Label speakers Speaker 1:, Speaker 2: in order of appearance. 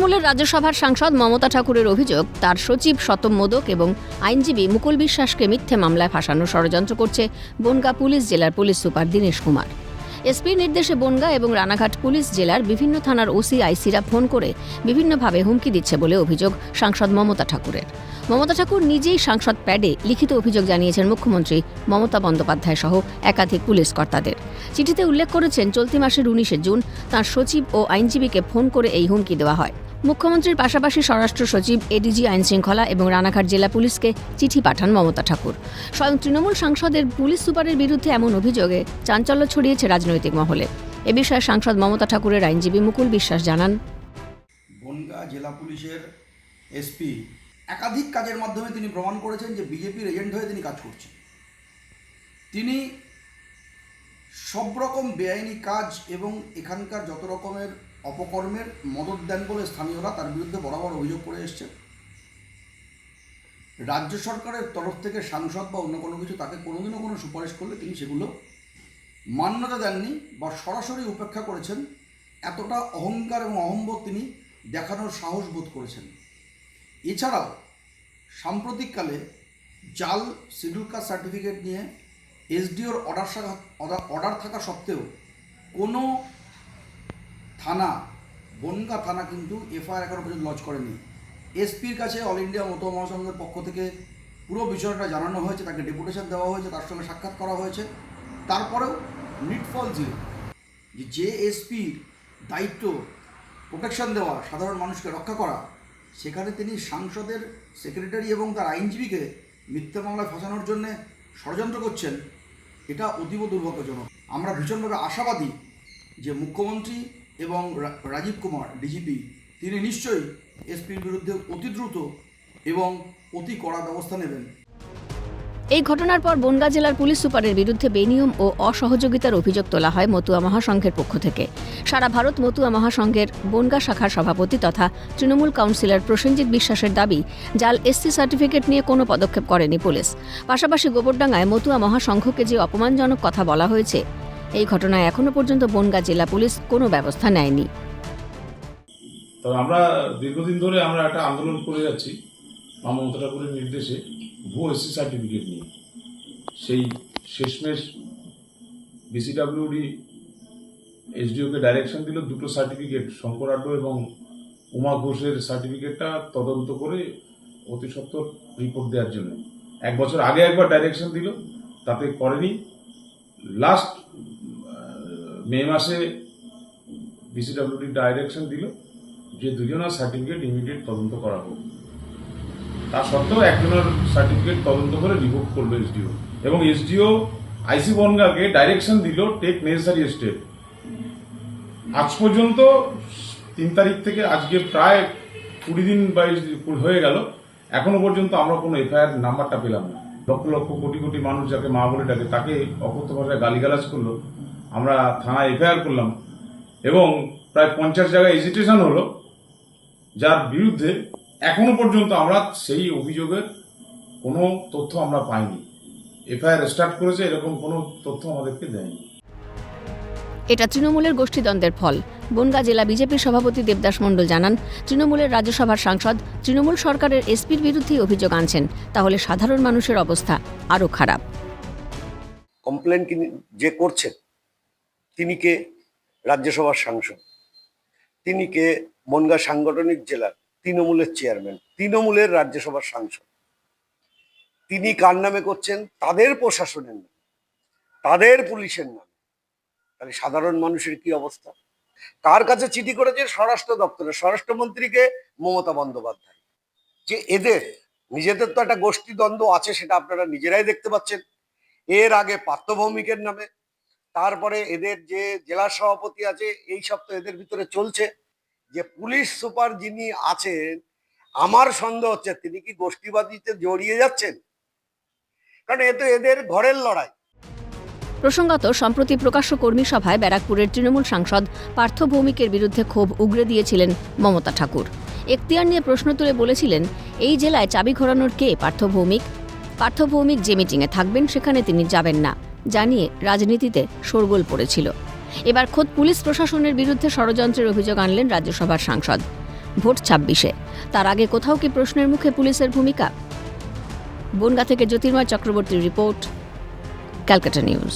Speaker 1: তৃণমূলের রাজ্যসভার সাংসদ মমতা ঠাকুরের অভিযোগ, তার সচিব সতম মোদক এবং আইনজীবী মুকুল বিশ্বাসকে মিথ্যে মামলায় ফাঁসানোর ষড়যন্ত্র করছে বনগাঁ পুলিশ জেলার পুলিশ সুপার দীনেশ কুমার। এসপির নির্দেশে বনগাঁ এবং রানাঘাট পুলিশ জেলার বিভিন্ন থানার ওসি আইসিরা ফোন করে বিভিন্নভাবে হুমকি দিচ্ছে বলে অভিযোগ সাংসদ মমতা ঠাকুরের। মমতা ঠাকুর নিজেই সাংসদ প্যাডে লিখিত অভিযোগ জানিয়েছেন মুখ্যমন্ত্রী মমতা বন্দ্যোপাধ্যায় সহ একাধিক পুলিশ কর্তাদের। চিঠিতে উল্লেখ করেছেন, চলতি মাসের 19 জুন তাঁর সচিব ও আইনজীবীকে ফোন করে এই হুমকি দেওয়া হয়। মুখ্যমন্ত্রীর পাশাপাশি স্বরাষ্ট্র সচিব, এডিজি আইনশৃঙ্খলা এবং রানাঘাট জেলা পুলিশকে চিঠি পাঠান মমতা ঠাকুর। স্বয়ং তৃণমূল সাংসদের পুলিশ সুপারের বিরুদ্ধে এমন অভিযোগে চাঞ্চল্য ছড়িয়েছে রাজনৈতিক মহলে। এ বিষয়ে সাংসদ মমতা ঠাকুরের আইনজীবী মুকুল বিশ্বাস জানান,
Speaker 2: বনগাঁ জেলা পুলিশের এসপি একাধিক কাজের মাধ্যমে তিনি প্রমাণ করেছেন যে বিজেপির এজেন্ট হয়ে তিনি কাজ করছেন। তিনি সব রকম বেআইনি কাজ এবং এখানকার যত রকমের অপকর্মের মদত দেন বলে স্থানীয়রা তার বিরুদ্ধে বরাবর অভিযোগ করে এসছেন। রাজ্য সরকারের তরফ থেকে সাংসদ বা অন্য কোনো কিছু তাকে কোনোদিনও কোনো সুপারিশ করলে তিনি সেগুলো মান্যতা দেননি বা সরাসরি উপেক্ষা করেছেন। এতটা অহংকার এবং অহম্বোধ তিনি দেখানোর সাহস বোধ করেছেন। এছাড়াও সাম্প্রতিককালে জাল শিডিউল কাস্ট সার্টিফিকেট নিয়ে এসডিওর অর্ডার থাকা সত্ত্বেও কোনো থানা, বনগাঁ থানা কিন্তু এফআইআর এখনো পর্যন্ত লঞ্চ করেনি। এসপির কাছে অল ইন্ডিয়া মতুয়া মহাসংঘের পক্ষ থেকে পুরো বিষয়টা জানানো হয়েছে, তাকে ডেপুটেশন দেওয়া হয়েছে, তার সঙ্গে সাক্ষাৎ করা হয়েছে। তারপরেও নিটফল জিরো, যে এসপির দায়িত্ব প্রোটেকশন দেওয়া, সাধারণ মানুষকে রক্ষা করা, সেখানে তিনি সাংসদের সেক্রেটারি এবং তার আইনজীবীকে মিথ্যা মামলায় ফাঁসানোর জন্যে ষড়যন্ত্র করছেন। এটা অতীব দুর্ভাগ্যজনক। আমরা ভীষণভাবে আশাবাদী যে মুখ্যমন্ত্রী এবং রাজীব কুমার ডিজিপি তিনি নিশ্চয়ই এসপির বিরুদ্ধে অতি দ্রুত এবং অতি কড়া ব্যবস্থা নেবেন।
Speaker 1: এই ঘটনার পর বনগাঁ জেলার পুলিশ সুপারের বিরুদ্ধে বেনিয়ম ও অসহযোগিতার অভিযোগ তোলা হয় মতুয়া মহাসংঘের পক্ষ থেকে। সারা ভারত মতুয়া মহাসংঘের বনগাঁ শাখার সভাপতি তথা তৃণমূল কাউন্সিলর প্রসেনজিৎ বিশ্বাসের দাবি, জাল এসসি সার্টিফিকেট নিয়ে কোনো পদক্ষেপ করেনি পুলিশ। পাশাপাশি গোবরডাঙ্গায় মতুয়া মহাসংঘকে যে অপমানজনক কথা বলা হয়েছে, এই ঘটনায় এখনো পর্যন্ত বনগাঁ জেলা পুলিশ কোনো ব্যবস্থা নেয়নি।
Speaker 3: তবে আমরা দীর্ঘদিন ধরে আমরা একটা আন্দোলন করে যাচ্ছি মমতা ঠাকুরের নির্দেশে ভুয়ো এসসি সার্টিফিকেট নিয়ে। সেই শেষমেশ বিসিডাব্লিউডি এসডিওকে ডাইরেকশন দিল দুটো সার্টিফিকেট, শঙ্কর আড্ড এবং উমা ঘোষের সার্টিফিকেটটা তদন্ত করে অতি সত্বর রিপোর্ট দেওয়ার জন্য। 1 বছর আগে একবার ডাইরেকশন দিল, তাতে করেনি। লাস্ট মে মাসে বিসিডাব্লিউডি ডাইরেকশন দিল যে দুজনের সার্টিফিকেট ইমিডিয়েট তদন্ত করা হোক। তা সত্ত্বেও একজনের সার্টিফিকেট তদন্ত করে রিভোক করলো এসডিও, এবং এসডিও আইসি বনগাঁকে ডাইরেকশন দিল টেক নেসেসারি স্টেপ। আজ পর্যন্ত 3 তারিখ থেকে আজকে প্রায় 20 দিন হয়ে গেল, এখনো পর্যন্ত আমরা কোনো এফআইআর নাম্বারটা পেলাম না। লক্ষ লক্ষ কোটি কোটি মানুষ যাকে মা বলে ডাকে তাকে অকথ্য ভাষায় গালিগালাজ করলো, আমরা থানায় এফআইআর করলাম এবং প্রায় 50 জায়গায় এজিটেশন হলো, যার বিরুদ্ধে এখনো পর্যন্ত আমরা সেই অভিযোগের কোনো তথ্য আমরা পাইনি। এফআইআর স্টার্ট করেছে, এরকম কোনো তথ্য আমাদেরকে দেয়নি।
Speaker 1: এটা তৃণমূলের গোষ্ঠীদ্বন্দ্বের ফল। বনগাঁ জেলা বিজেপির সভাপতি দেবদাস মণ্ডল জানান, তৃণমূলের রাজ্যসভার সাংসদ তৃণমূল সরকারের এসপির বিরুদ্ধেই অভিযোগ আনছেন, তাহলে সাধারণ মানুষের অবস্থা আরও খারাপ।
Speaker 4: কমপ্লেন যে করছেন তিনি কে? রাজ্যসভার সাংসদ। তিনি কে? বনগাঁ সাংগঠনিক জেলার তৃণমূলের চেয়ারম্যান, তৃণমূলের রাজ্যসভার সাংসদ। তিনি কার নামে করছেন? তাদের প্রশাসনের নামে, তাদের পুলিশের নামে। তাহলে সাধারণ মানুষের কি অবস্থা? কার কাছে চিঠি করেছে? স্বরাষ্ট্র দপ্তরে, স্বরাষ্ট্রমন্ত্রীকে মমতা বন্দ্যোপাধ্যায়। যে এদের নিজেদের তো একটা গোষ্ঠী দ্বন্দ্ব আছে, সেটা আপনারা নিজেরাই দেখতে পাচ্ছেন। এর আগে পার্থ ভৌমিকের নামে, তারপরে এদের যে জেলা সভাপতি আছে, এই সব তো এদের ভিতরে চলছে। যে পুলিশ সুপার যিনি আছেন, আমার সন্দেহ হচ্ছে তিনি কি গোষ্ঠীবাদীতে জড়িয়ে যাচ্ছেন, কারণ এ তো এদের ঘরের লড়াই।
Speaker 1: প্রসঙ্গত, সম্প্রতি প্রকাশ্য কর্মী সভায় ব্যারাকপুরের তৃণমূল সাংসদ পার্থ ভৌমিকের বিরুদ্ধে ক্ষোভ উগরে দিয়েছিলেন মমতা ঠাকুর। এখতিয়ার নিয়ে প্রশ্ন তুলে বলেছিলেন, এই জেলায় চাবি ঘোরানোর কে পার্থ ভৌমিক? পার্থ ভৌমিক যে মিটিংয়ে থাকবেন সেখানে তিনি যাবেন না, জানিয়ে রাজনীতিতে শোরগোল পড়েছিল। এবার খোদ পুলিশ প্রশাসনের বিরুদ্ধে ষড়যন্ত্রের অভিযোগ আনলেন রাজ্যসভার সাংসদ। ভোট 26-এ। তার আগে কোথাও কি প্রশ্নের মুখে পুলিশের ভূমিকা? বনগাঁ থেকে জ্যোতির্ময় চক্রবর্তীর রিপোর্ট, ক্যালকাটা নিউজ।